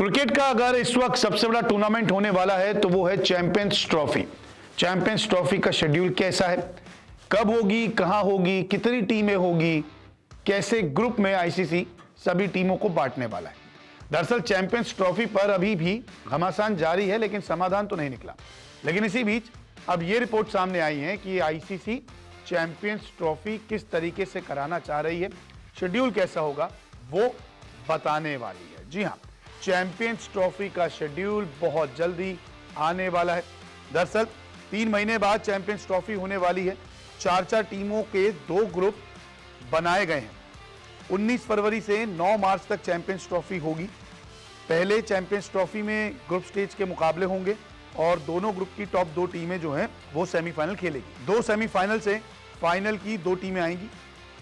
Cricket का अगर इस वक्त सबसे बड़ा टूर्नामेंट होने वाला है तो वो है चैंपियंस ट्रॉफी। चैंपियंस ट्रॉफी का शेड्यूल कैसा है, कब होगी, कहां होगी, कितनी टीमें होगी, कैसे ग्रुप में आईसीसी सभी टीमों को बांटने वाला है। दरअसल चैंपियंस ट्रॉफी पर अभी भी घमासान जारी है, लेकिन समाधान तो नहीं निकला। लेकिन इसी बीच अब ये रिपोर्ट सामने आई है कि आईसीसी चैंपियंस ट्रॉफी किस तरीके से कराना चाह रही है, शेड्यूल कैसा होगा वो बताने वाली है। जी हां, चैंपियंस ट्रॉफी का शेड्यूल बहुत जल्दी आने वाला है। दरअसल 3 महीने बाद चैंपियंस ट्रॉफी होने वाली है। 4 टीमों के 2 ग्रुप बनाए गए हैं। 19 फरवरी से 9 मार्च तक चैंपियंस ट्रॉफी होगी। पहले चैंपियंस ट्रॉफी में ग्रुप स्टेज के मुकाबले होंगे और दोनों ग्रुप की टॉप 2 टीमें जो हैं वो सेमीफाइनल खेलेगी। 2 सेमीफाइनल से फाइनल की 2 टीमें आएंगी।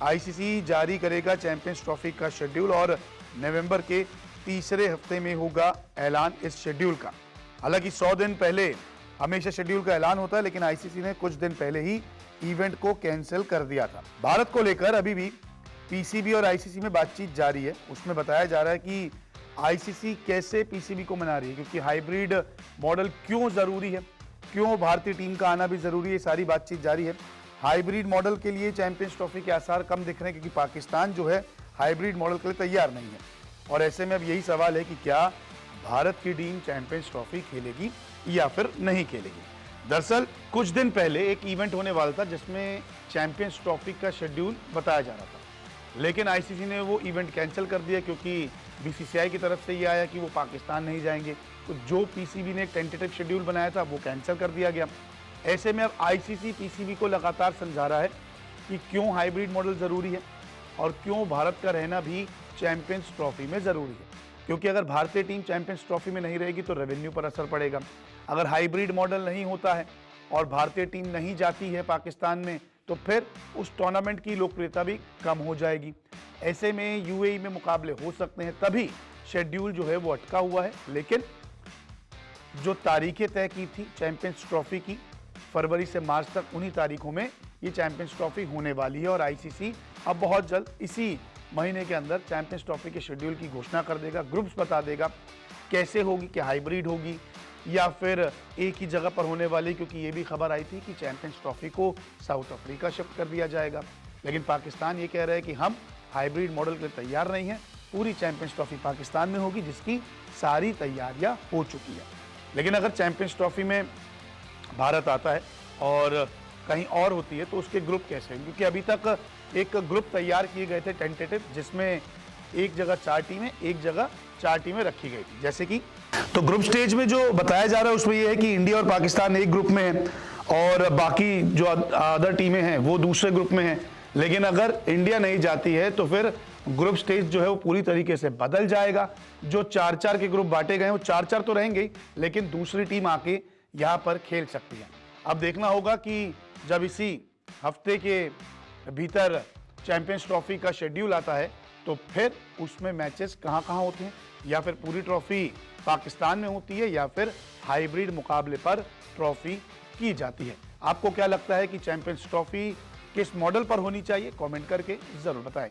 आईसीसी जारी करेगा चैंपियंस ट्रॉफी का शेड्यूल और नवंबर के तीसरे हफ्ते में होगा ऐलान इस शेड्यूल का। हालांकि 100 दिन पहले हमेशा शेड्यूल का ऐलान होता है, लेकिन आईसीसी ने कुछ दिन पहले ही इवेंट को कैंसिल कर दिया था। भारत को लेकर अभी भी पीसीबी और आईसीसी में बातचीत जारी है। उसमें बताया जा रहा है कि आईसीसी कैसे पीसीबी को मना रही है, क्योंकि हाइब्रिड मॉडल क्यों जरूरी है, क्यों भारतीय टीम का आना भी जरूरी है, सारी बातचीत जारी है। हाइब्रिड मॉडल के लिए चैंपियंस ट्रॉफी के आसार कम दिख रहे हैं, क्योंकि पाकिस्तान जो है हाइब्रिड मॉडल के लिए तैयार नहीं है। और ऐसे में अब यही सवाल है कि क्या भारत की टीम चैंपियंस ट्रॉफी खेलेगी या फिर नहीं खेलेगी। दरअसल कुछ दिन पहले एक इवेंट होने वाला था जिसमें चैंपियंस ट्रॉफी का शेड्यूल बताया जा रहा था, लेकिन आईसीसी ने वो इवेंट कैंसिल कर दिया, क्योंकि बीसीसीआई की तरफ से ये आया कि वो पाकिस्तान नहीं जाएंगे। तो जो पीसीबी ने एक टेंटेटिव शेड्यूल बनाया था वो कैंसिल कर दिया गया। ऐसे में अब आईसीसी पीसीबी को लगातार समझा रहा है कि क्यों हाइब्रिड मॉडल जरूरी है और क्यों भारत का रहना भी चैंपियंस ट्रॉफी में जरूरी है। क्योंकि अगर भारतीय टीम चैंपियंस ट्रॉफी में नहीं रहेगी तो रेवेन्यू पर असर पड़ेगा। अगर हाइब्रिड मॉडल नहीं होता है और भारतीय टीम नहीं जाती है पाकिस्तान में, तो फिर उस टूर्नामेंट की लोकप्रियता भी कम हो जाएगी। ऐसे में यूएई में मुकाबले हो सकते हैं, तभी शेड्यूल जो है वो अटका हुआ है। लेकिन जो तारीखें तय की थी चैंपियंस ट्रॉफी की, फरवरी से मार्च तक, उन्हीं तारीखों में ये चैंपियंस ट्रॉफी होने वाली है। और आईसीसी अब बहुत जल्द इसी महीने के अंदर चैंपियंस ट्रॉफी के शेड्यूल की घोषणा कर देगा, ग्रुप्स बता देगा कैसे होगी, क्या हाइब्रिड होगी या फिर एक ही जगह पर होने वाली। क्योंकि ये भी खबर आई थी कि चैंपियंस ट्रॉफी को साउथ अफ्रीका शिफ्ट कर दिया जाएगा, लेकिन पाकिस्तान ये कह रहा है कि हम हाइब्रिड मॉडल के लिए तैयार नहीं है। पूरी चैंपियंस ट्रॉफी पाकिस्तान में होगी, जिसकी सारी तैयारियां हो चुकी है। लेकिन अगर चैंपियंस ट्रॉफी में भारत आता है और कहीं और होती है तो उसके ग्रुप कैसे हैं, क्योंकि अभी तक एक ग्रुप तैयार किए गए थे टेंटेटिव, जिसमें एक जगह 4 टीमें, एक जगह 4 टीमें रखी गई थी। जैसे कि तो ग्रुप स्टेज में जो बताया जा रहा है उसमें यह है कि इंडिया और पाकिस्तान एक ग्रुप में है और बाकी जो अदर टीमें हैं वो दूसरे ग्रुप में हैं। लेकिन अगर इंडिया नहीं जाती है तो फिर ग्रुप स्टेज जो है वो पूरी तरीके से बदल जाएगा। जो 4-4 के ग्रुप बांटे गए हैं वो 4-4 तो रहेंगे ही, लेकिन दूसरी टीम आके यहाँ पर खेल सकती है। अब देखना होगा कि जब इसी हफ्ते के भीतर चैंपियंस ट्रॉफी का शेड्यूल आता है तो फिर उसमें मैचेस कहां-कहां होते हैं, या फिर पूरी ट्रॉफी पाकिस्तान में होती है या फिर हाइब्रिड मुकाबले पर ट्रॉफी की जाती है। आपको क्या लगता है कि चैंपियंस ट्रॉफी किस मॉडल पर होनी चाहिए? कमेंट करके जरूर बताएं।